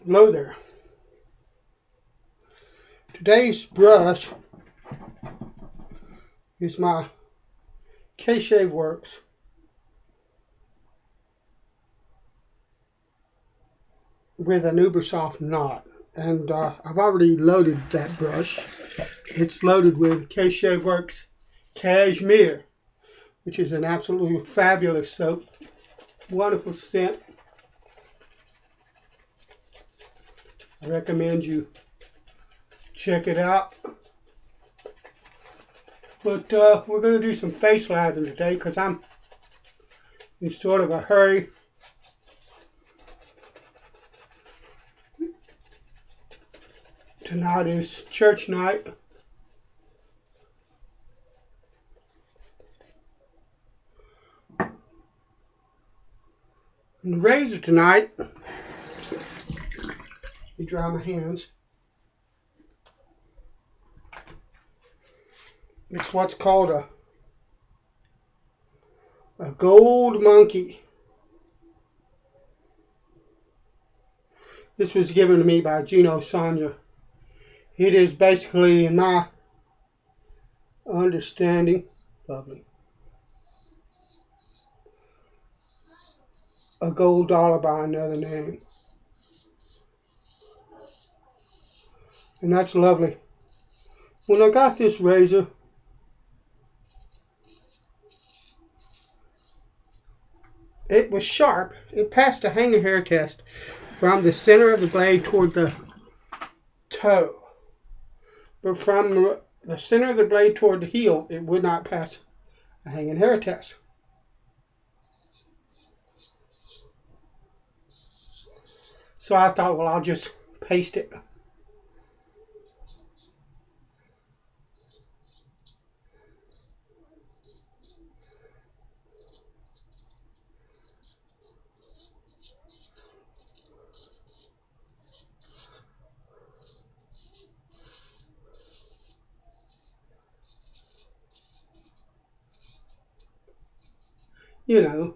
Hello there. Today's brush is my K-Shave Works with an Ubersoft knot. And I've already loaded that brush. It's loaded with K-Shave Works Kashmir, which is an absolutely fabulous soap. Wonderful scent. I recommend you check it out. But we're going to do some face lathering today because I'm in sort of a hurry. Tonight is church night. And the razor tonight, let me dry my hands. It's what's called a gold monkey. This was given to me by Gino Sonia. It is basically, in my understanding, lovely, a gold dollar by another name. And that's lovely. When I got this razor, it was sharp. It passed a hanging hair test from the center of the blade toward the toe. But from the center of the blade toward the heel, it would not pass a hanging hair test. So I thought, well, I'll just paste it. You know.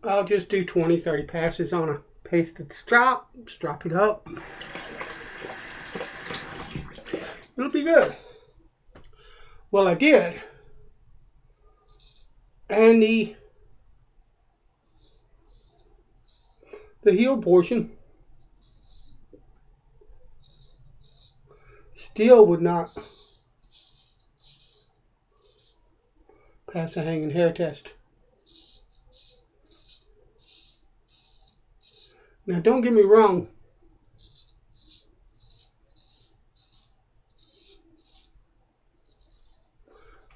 I'll just do 20, 30 passes on a pasted strop. Strop it up. It'll be good. Well, I did. And the heel portion still would not pass a hanging hair test. Now, don't get me wrong.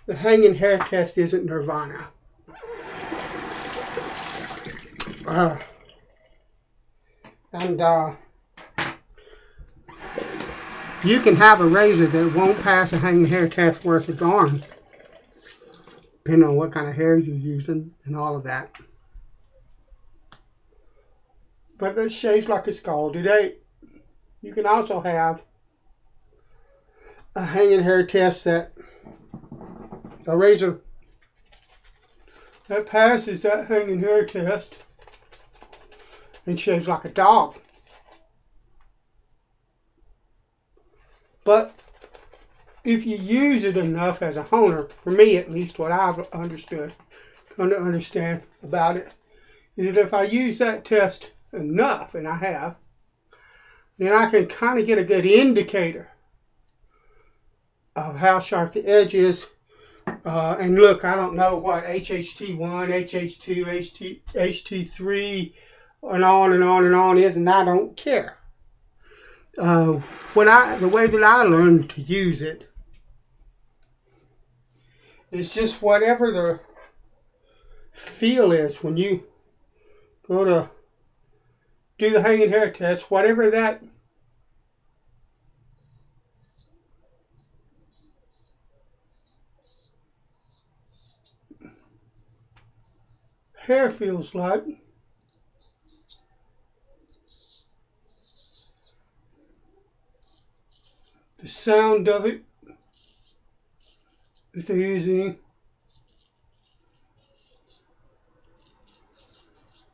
The hanging hair test isn't nirvana. You can have a razor that won't pass a hanging hair test worth a darn, depending on what kind of hair you're using and all of that. But it shaves like a scalded ape. You can also have a hanging hair test that a razor that passes that hanging hair test and shaves like a dog. But if you use it enough as a honer, for me at least, what I've understand about it, is that if I use that test enough, and I have, then I can kind of get a good indicator of how sharp the edge is. And look, I don't know what HHT1, HH2, HT3, and on and on and on is, and I don't care. The way that I learned to use it is just whatever the feel is when you go to do the hanging hair test, whatever that hair feels like. the sound of it, if there is any.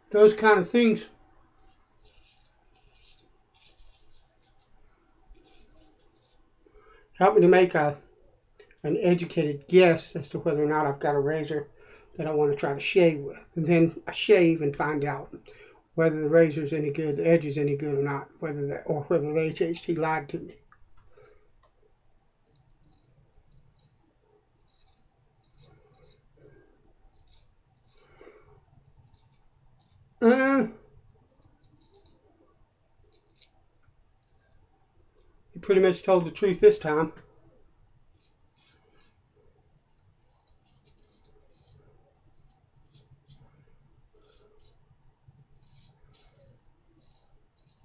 Those kind of things. Help me to make an educated guess as to whether or not I've got a razor that I want to try to shave with. And then I shave and find out whether the razor's any good, the edge is any good or not, whether the HHT lied to me. He pretty much told the truth this time.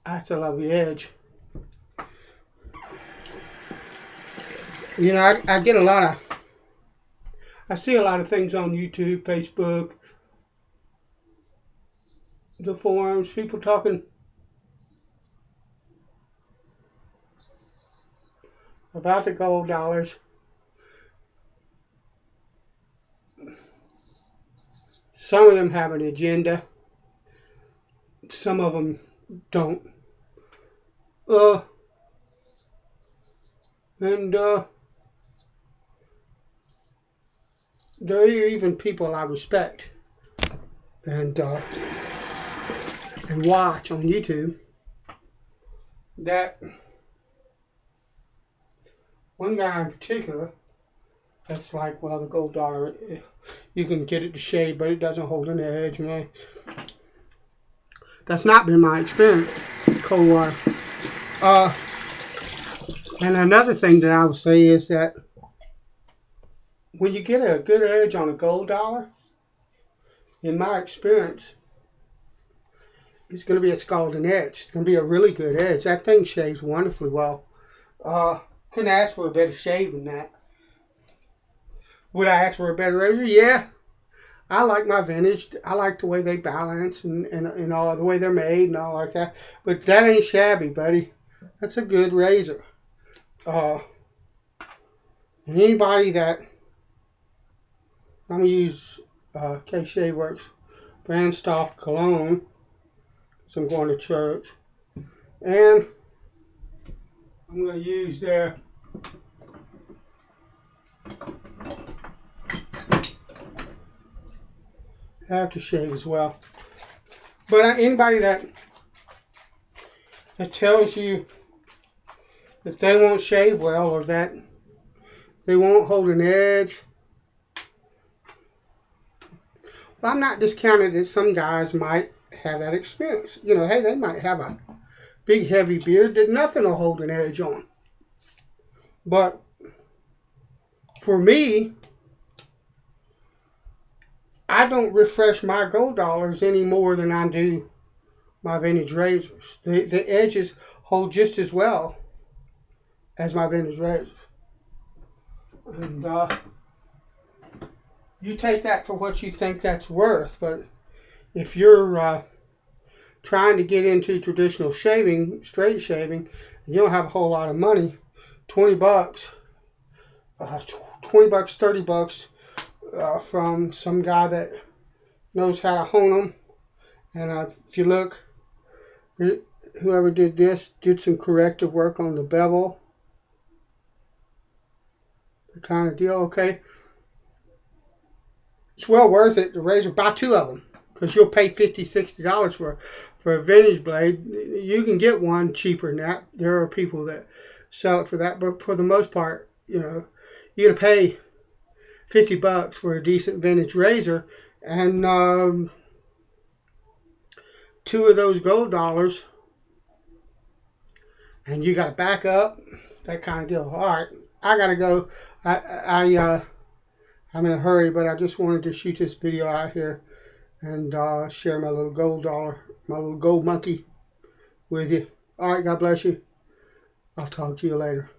That's a lovely edge. You know, I get a lot of, I see a lot of things on YouTube, Facebook, the forums, people talking about the gold dollars. Some of them have an agenda. Some of them don't. There are even people I respect and watch on YouTube. That one guy in particular, that's like, well, the gold dollar, you can get it to shade, but it doesn't hold an edge, man. That's not been my experience. Cold water. And another thing that I would say is that when you get a good edge on a gold dollar, in my experience, it's going to be a scalding edge. It's going to be a really good edge. That thing shaves wonderfully well. Couldn't ask for a better shave than that. Would I ask for a better razor? Yeah. I like my vintage. I like the way they balance and all the way they're made and all like that. But that ain't shabby, buddy. That's a good razor. And anybody that, I'm going to use K-Shave Works Brandstof cologne, so I'm going to church. And I'm going to use their aftershave as well. But anybody that tells you that they won't shave well or that they won't hold an edge, well, I'm not discounting that some guys might have that experience. You know, hey, they might have a big heavy beard that nothing will hold an edge on. But for me, I don't refresh my gold dollars any more than I do my vintage razors. The edges hold just as well as my vintage razors. And you take that for what you think that's worth. But if you're trying to get into traditional shaving, straight shaving, and you don't have a whole lot of money, $20, $20, $30 from some guy that knows how to hone them. And if you look, whoever did this did some corrective work on the bevel. The kind of deal, okay. It's well worth it to razor. Buy two of them because you'll pay $50, $60 for a vintage blade. You can get one cheaper than that. There are people that sell it for that, but for the most part, you know, you're gonna pay $50 for a decent vintage razor, and two of those gold dollars, and you got to back up, that kind of deal. All right, I gotta go. I'm in a hurry, but I just wanted to shoot this video out here and share my little gold dollar, my little gold monkey with you. All right, God bless you. I'll talk to you later.